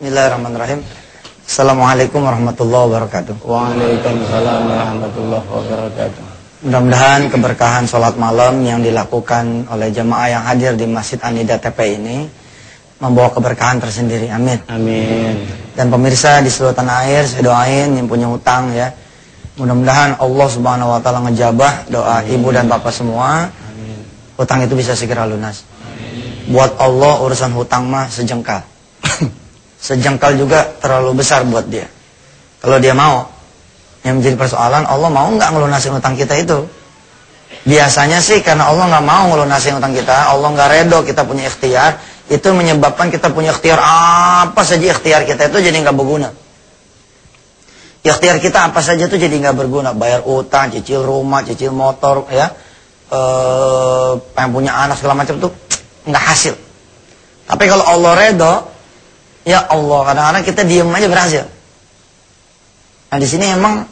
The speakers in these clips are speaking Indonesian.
Bismillahirrahmanirrahim. Assalamualaikum warahmatullahi wabarakatuh. Waalaikumsalam warahmatullahi wabarakatuh. Mudah-mudahan keberkahan sholat malam yang dilakukan oleh jemaah yang hadir di Masjid An-Nida TP ini membawa keberkahan tersendiri. Amin. Amin. Dan pemirsa di seluruh tanah air, saya doain yang punya hutang ya. Mudah-mudahan Allah Subhanahu wa taala ngejabah doa ibu dan bapak semua. Amin. Hutang itu bisa segera lunas. Amin. Buat Allah urusan hutang mah sejengkal. Sejengkal juga terlalu besar buat dia. Kalau dia mau, yang menjadi persoalan Allah mau nggak ngelunasin hutang kita itu. Biasanya sih karena Allah nggak mau ngelunasin hutang kita, Allah nggak redo kita punya ikhtiar, itu menyebabkan kita punya ikhtiar apa saja ikhtiar kita itu jadi nggak berguna. Ikhtiar kita apa saja itu jadi nggak berguna, bayar utang, cicil rumah, cicil motor, ya, yang punya anak segala macam itu nggak hasil. Tapi kalau Allah redo, ya Allah, kadang-kadang kita diem aja berhasil. Nah di sini emang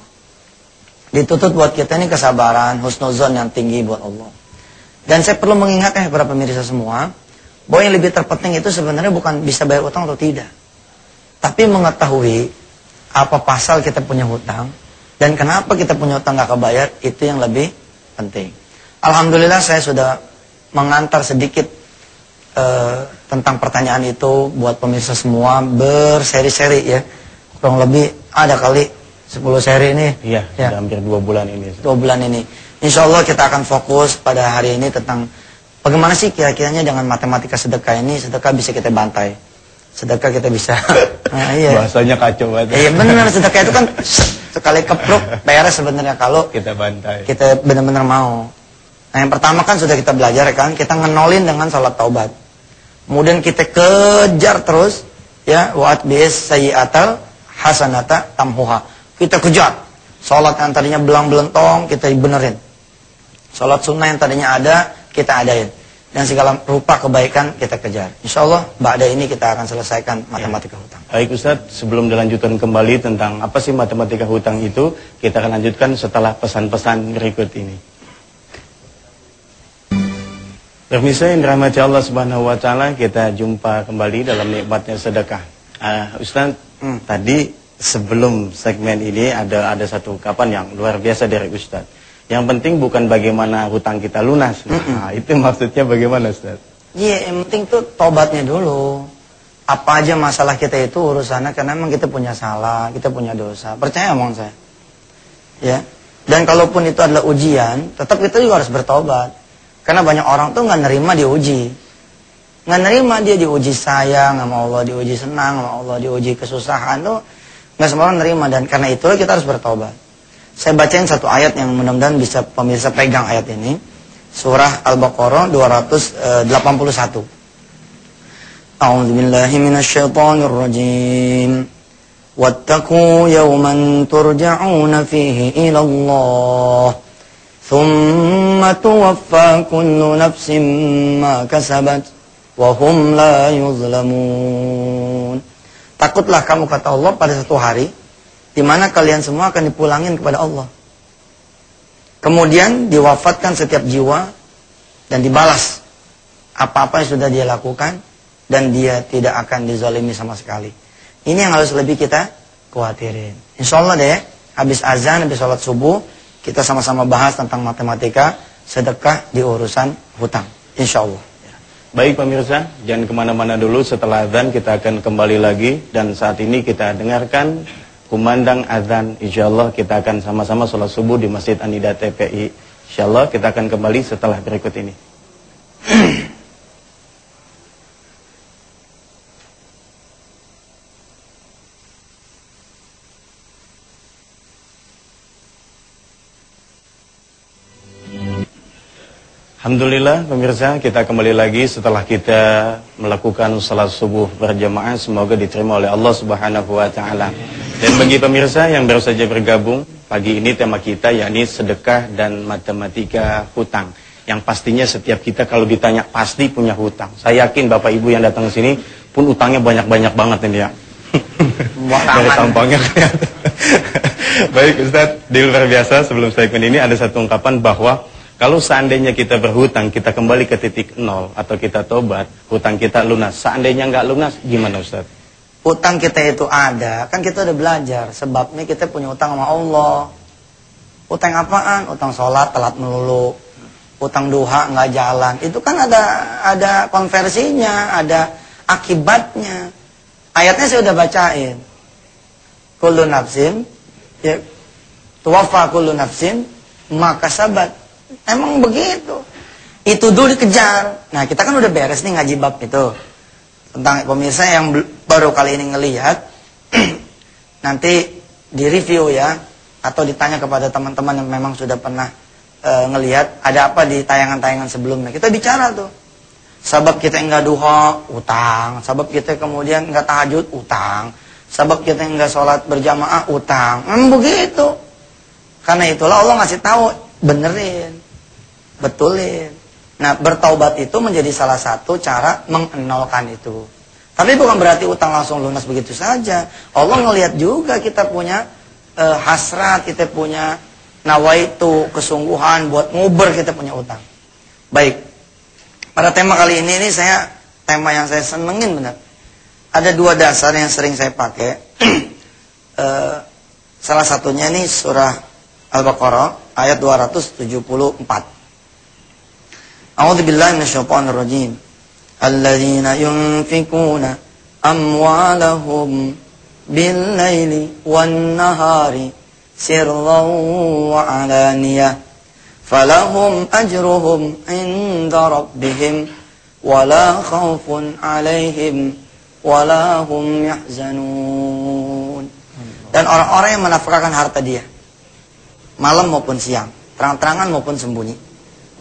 dituntut buat kita ini kesabaran, husnuzon yang tinggi buat Allah. Dan saya perlu mengingatkan kepada pemirsa semua, bahwa yang lebih terpenting itu sebenarnya bukan bisa bayar utang atau tidak, tapi mengetahui apa pasal kita punya hutang dan kenapa kita punya hutang nggak kebayar, itu yang lebih penting. Alhamdulillah saya sudah mengantar sedikit tentang pertanyaan itu buat pemirsa semua berseri-seri ya. Kurang lebih ada kali 10 seri ini. Iya, ya. Hampir 2 bulan ini. 2 bulan ini. Insya Allah kita akan fokus pada hari ini tentang bagaimana sih kira-kiranya dengan matematika sedekah ini. Sedekah bisa kita bantai. Sedekah kita bisa. Nah, iya. Bahasanya kacau banget. Iya benar, sedekah itu kan sekali kepruk beres sebenarnya kalau kita bantai. Kita benar-benar mau. Nah yang pertama kan sudah kita belajar kan, kita ngenolin dengan salat taubat. Kemudian kita kejar terus ya, wa'at bi'is sayyi'atal hasanata tamhuha. Kita kejar. Salat yang tadinya belang-belentong kita benerin. Salat sunnah yang tadinya ada kita adain. Dan segala rupa kebaikan kita kejar. Insyaallah ba'da ini kita akan selesaikan matematika hutang. Baik Ustaz, sebelum dilanjutkan kembali tentang apa sih matematika hutang itu, kita akan lanjutkan setelah pesan-pesan berikut ini. Pemirsa yang dirahmati Allah Subhanahu wa taala, kita jumpa kembali dalam nikmatnya sedekah. Ustaz, tadi sebelum segmen ini ada satu ungkapan yang luar biasa dari Ustaz. Yang penting bukan bagaimana hutang kita lunas. Nah, itu maksudnya bagaimana Ustaz? Iya, yang penting tuh tobatnya dulu. Apa aja masalah kita itu urusannya karena memang kita punya salah, kita punya dosa. Percaya omong saya. Ya. Dan kalaupun itu adalah ujian, tetap kita juga harus bertobat. Karena banyak orang tuh nggak nerima diuji. Nggak nerima dia diuji sayang sama Allah, diuji senang sama Allah, diuji kesusahan tuh nggak semua orang nerima. Dan karena itu kita harus bertobat. Saya bacain satu ayat yang mudah-mudahan bisa pemirsa pegang ayat ini. Surah Al-Baqarah 281. A'udzubillahi minasyaitonirrajim. Wattaqu yawman turja'una fihi ila Allah. Thumma tuwaffa kullu nafsin ma kasabat wa hum la yuzlamun. Takutlah kamu, kata Allah, pada satu hari di mana kalian semua akan dipulangin kepada Allah. Kemudian diwafatkan setiap jiwa dan dibalas apa-apa yang sudah dia lakukan dan dia tidak akan dizalimi sama sekali. Ini yang harus lebih kita khawatirin. Insyaallah deh, habis azan, habis sholat subuh, kita sama-sama bahas tentang matematika sedekah di urusan hutang. Insya Allah. Baik pemirsa, jangan kemana-mana dulu. Setelah azan kita akan kembali lagi. Dan saat ini kita dengarkan kumandang azan. Insya Allah kita akan sama-sama sholat subuh di Masjid An-Nida TPI. Insya Allah kita akan kembali setelah berikut ini. Alhamdulillah pemirsa, kita kembali lagi setelah kita melakukan salat subuh berjamaah. Semoga diterima oleh Allah Subhanahu wa taala. Dan bagi pemirsa yang baru saja bergabung, pagi ini tema kita yakni sedekah dan matematika hutang. Yang pastinya setiap kita kalau ditanya pasti punya hutang. Saya yakin Bapak Ibu yang datang ke sini pun utangnya banyak-banyak banget ini ya. Dari tampangnya. Baik Ustaz, di luar biasa sebelum segmen ini ada satu ungkapan bahwa kalau seandainya kita berhutang, kita kembali ke titik nol atau kita tobat, hutang kita lunas. Seandainya nggak lunas, gimana Ustaz? utang kita itu ada, kan kita udah belajar. Sebabnya kita punya utang sama Allah. Utang apaan? Utang sholat telat melulu, utang duha nggak jalan. Itu kan ada konversinya, ada akibatnya. Ayatnya saya udah bacain. Kullu nafsin, ya, tuwaffa kullu nafsin, maka sabat. Emang begitu. Itu dulu dikejar. Nah, kita kan udah beres nih ngaji bab itu. Tentang pemirsa yang baru kali ini ngelihat, nanti di review ya, atau ditanya kepada teman-teman yang memang sudah pernah ngelihat ada apa di tayangan-tayangan sebelumnya. Kita bicara tuh. Sebab kita enggak duha, utang. Sebab kita kemudian enggak tahajud, utang. Sebab kita enggak sholat berjamaah, utang. Memang begitu. Karena itulah Allah ngasih tahu, benerin, betulin. Nah, bertaubat itu menjadi salah satu cara mengenolkan itu. Tapi bukan berarti utang langsung lunas begitu saja. Allah ngelihat juga kita punya hasrat, kita punya nawaitu, kesungguhan buat nguber kita punya utang. Baik. Pada tema kali ini tema yang saya senengin benar. Ada dua dasar yang sering saya pakai. Salah satunya ini surah Al-Baqarah ayat 274. A'udzubillahi minasyaitonir rajim. Alladzina yunfikuna amwalahum bil-laili wan-nahari sirran wa 'alaniyah. Falahum ajruhum 'inda rabbihim wala khaufun 'alaihim wala hum yahzanun. Dan orang-orang yang menafkahkan harta dia malam maupun siang, terang-terangan maupun sembunyi,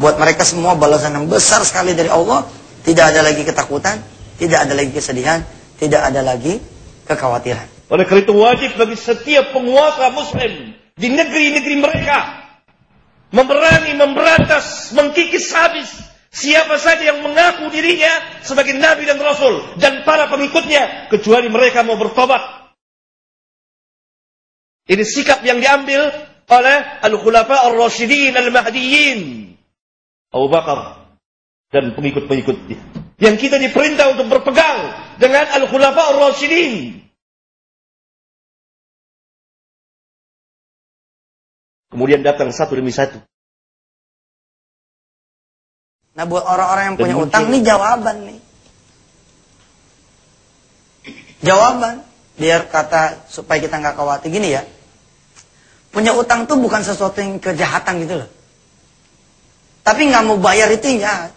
buat mereka semua balasan yang besar sekali dari Allah. Tidak ada lagi ketakutan, tidak ada lagi kesedihan, tidak ada lagi kekhawatiran. Oleh karena itu wajib bagi setiap penguasa muslim di negeri-negeri mereka memerangi, memberantas, mengkikis habis siapa saja yang mengaku dirinya sebagai nabi dan rasul dan para pengikutnya, kecuali mereka mau bertobat. Ini sikap yang diambil oleh al-khulafa ar-rasyidin al-mahdiyyin, Abu Bakar dan pengikut-pengikutnya, yang kita diperintah untuk berpegang dengan al-khulafa ar-rasyidin. Kemudian datang satu demi satu. Nah, buat orang-orang yang punya utang, nih jawaban nih. Jawaban. Biar kata, supaya kita nggak khawatir. Gini ya. Punya utang tuh bukan sesuatu yang kejahatan gitu loh. Tapi nggak mau bayar itu yang jahat.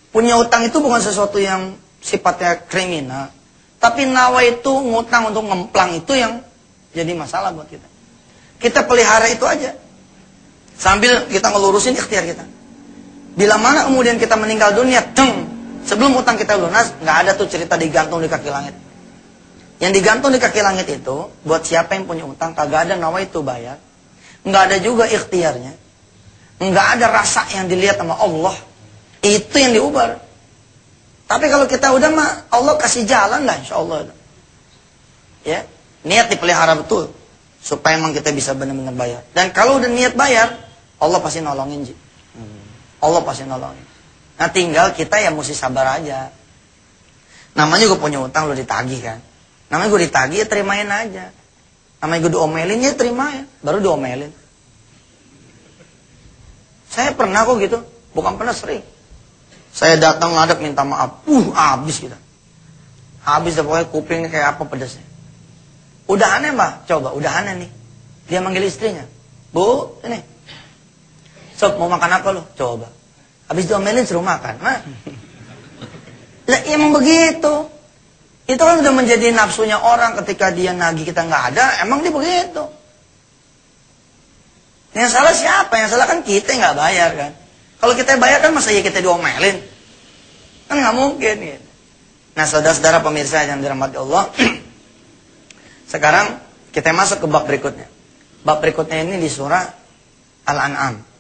Punya utang itu bukan sesuatu yang sifatnya kriminal. Tapi nawa itu ngutang untuk ngemplang itu yang jadi masalah buat kita. Kita pelihara itu aja. Sambil kita ngelurusin ikhtiar kita. Bila mana kemudian kita meninggal dunia, sebelum utang kita lunas, nggak ada tuh cerita digantung di kaki langit. Yang digantung di kaki langit itu, buat siapa yang punya utang, kagak ada nawa itu bayar. Nggak ada juga ikhtiarnya. Nggak ada rasa yang dilihat sama Allah. Itu yang diubar. Tapi kalau kita udah mah, Allah kasih jalan lah insya Allah. Ya, niat dipelihara betul. Supaya memang kita bisa benar-benar bayar. Dan kalau udah niat bayar, Allah pasti nolongin. Allah pasti nolongin. Nah tinggal kita ya mesti sabar aja. Namanya gue punya utang, lo ditagih kan. Namanya gue ditagih ya terimain aja. Namanya gue diomelin ya terimain. Baru diomelin. Saya pernah kok gitu. Bukan pernah, sering. Saya datang ngadep minta maaf. Habis kita. Habis dah pokoknya kupingnya kayak apa pedasnya. Udahannya mbak, coba udahannya nih. Dia manggil istrinya. Bu, ini. Sob, mau makan apa lo? Coba. Habis diomelin suruh makan. Nah. Lah emang begitu. Itu kan udah menjadi nafsunya orang ketika dia nagih kita nggak ada. Emang dia begitu. Yang salah siapa? Yang salah kan kita nggak bayar kan. Kalau kita bayar kan masa ya kita diomelin? Kan nggak mungkin gitu. Nah saudara-saudara pemirsa yang dirahmati Allah. Sekarang kita masuk ke bab berikutnya. Bab berikutnya ini di surah Al-An'am.